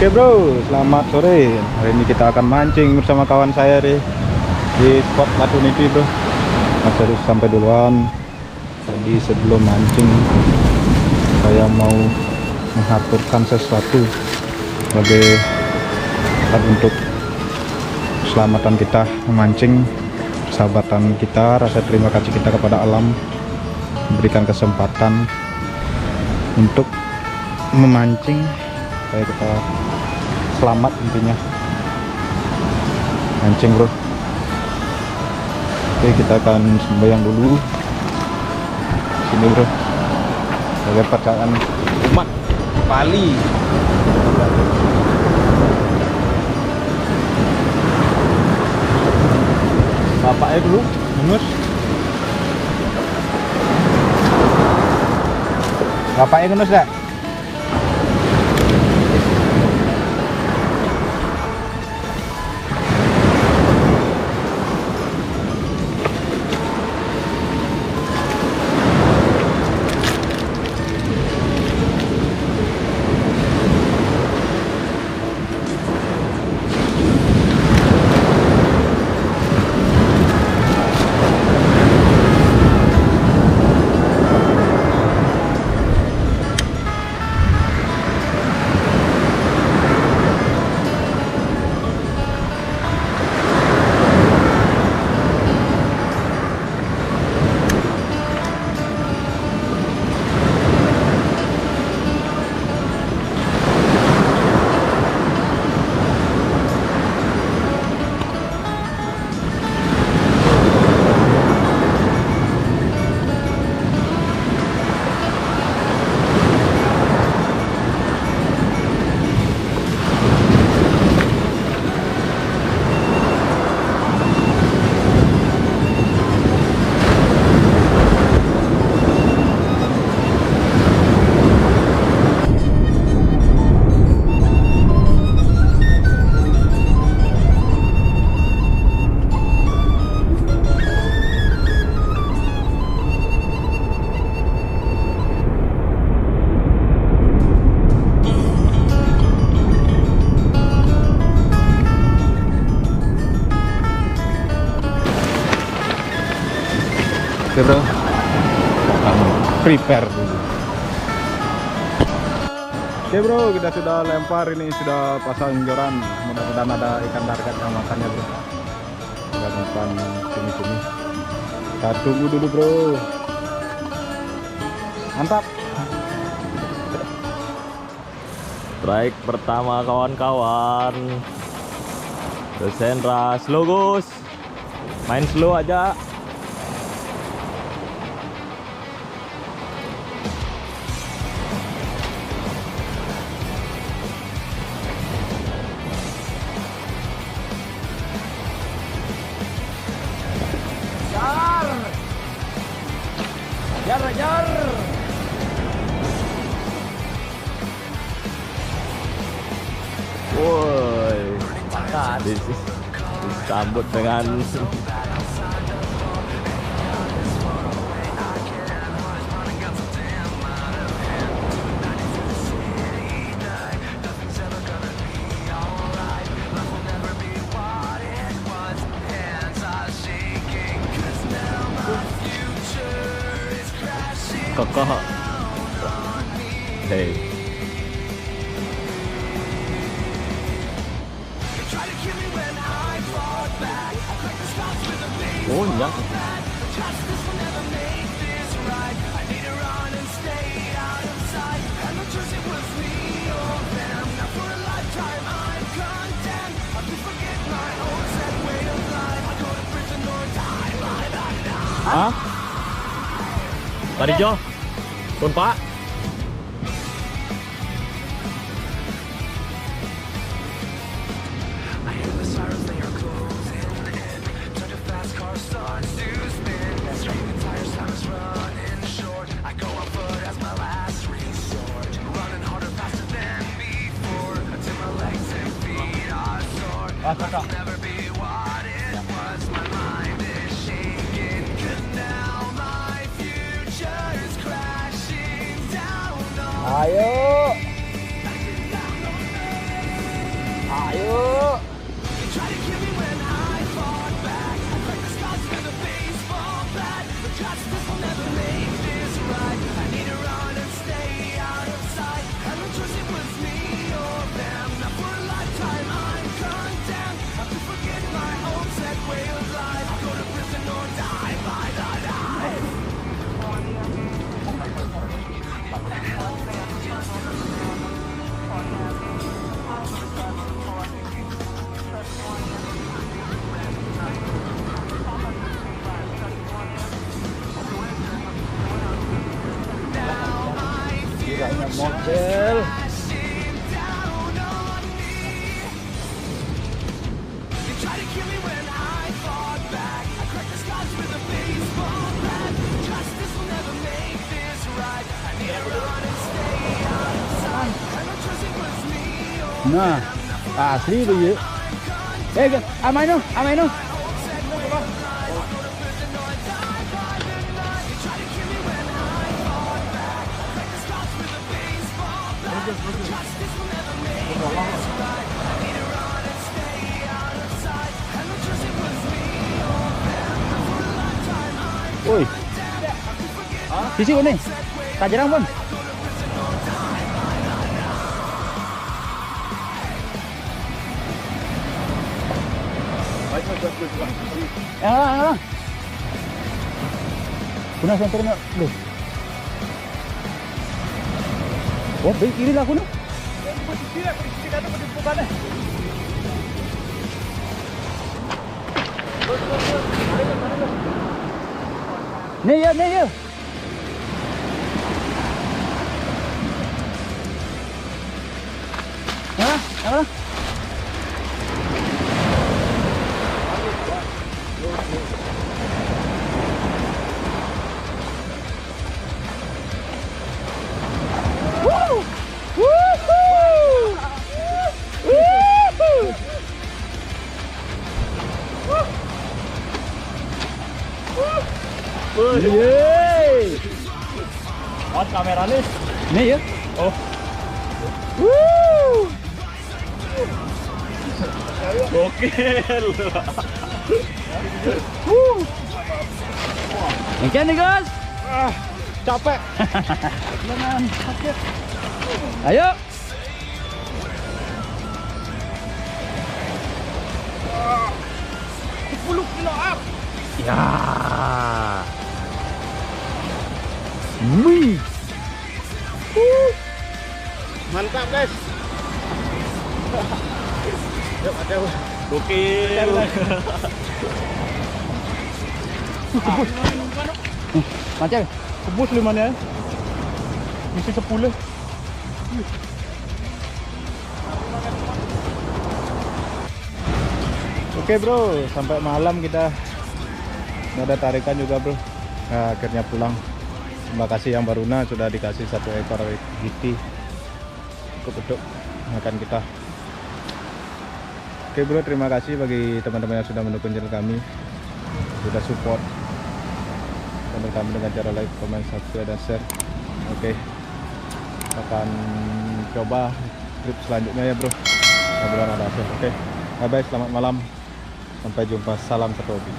Oke bro, selamat sore. Hari ini kita akan mancing bersama kawan saya di spot Batu Nipi bro. Mas harus sampai duluan. Jadi sebelum mancing, saya mau mengaturkan sesuatu sebagai untuk keselamatan kita memancing, persahabatan kita, rasa terima kasih kita kepada alam, memberikan kesempatan untuk memancing supaya kita selamat intinya mancing bro. Oke, kita akan sembahyang dulu sini bro sebagai percayaan umat Bali. Bapaknya dulu minus, bapaknya minus dah. Oke bro, akan prepare dulu. Oke bro, kita sudah lempar, ini sudah pasang joran. Mudah-mudahan ada ikan dargat yang makannya bro. Kita umpan sini-sini. Kita tunggu dulu bro. Mantap. Strike pertama kawan-kawan. Desendra slow Gus. Main slow aja. Jar. Woi, disambut dengan kokoh. Hey. Oh iya. Hah? Tadi Jo, pun Pak. Ayo. model. Nah, asli tuh ya. Amai no. Woi, sisi ini, tak jarang pun. Ya. Kuna center na. Loh. Oh, baik kiri lah kuna. Nih ya. Apa? Yeay. On kamera nih. Nih ya. Oh. Gokil. Oke nih guys. Capek. Ayo. Ya. Wih. Mantap guys. Yuk ada. Gokil. Macam Kebus limanya. Misi 10. Oke bro, sampai malam kita nggak ada tarikan juga bro. Nah, akhirnya pulang. Terima kasih yang Baruna sudah dikasih 1 ekor GT cukup untuk makan kita. Oke bro, terima kasih bagi teman-teman yang sudah mendukung channel kami, sudah support channel kami dengan cara like, comment, subscribe, dan share. Oke, akan coba trip selanjutnya ya bro, mudah-mudahan ada hasil. Oke, bye bye, selamat malam, sampai jumpa, salam satu hobi.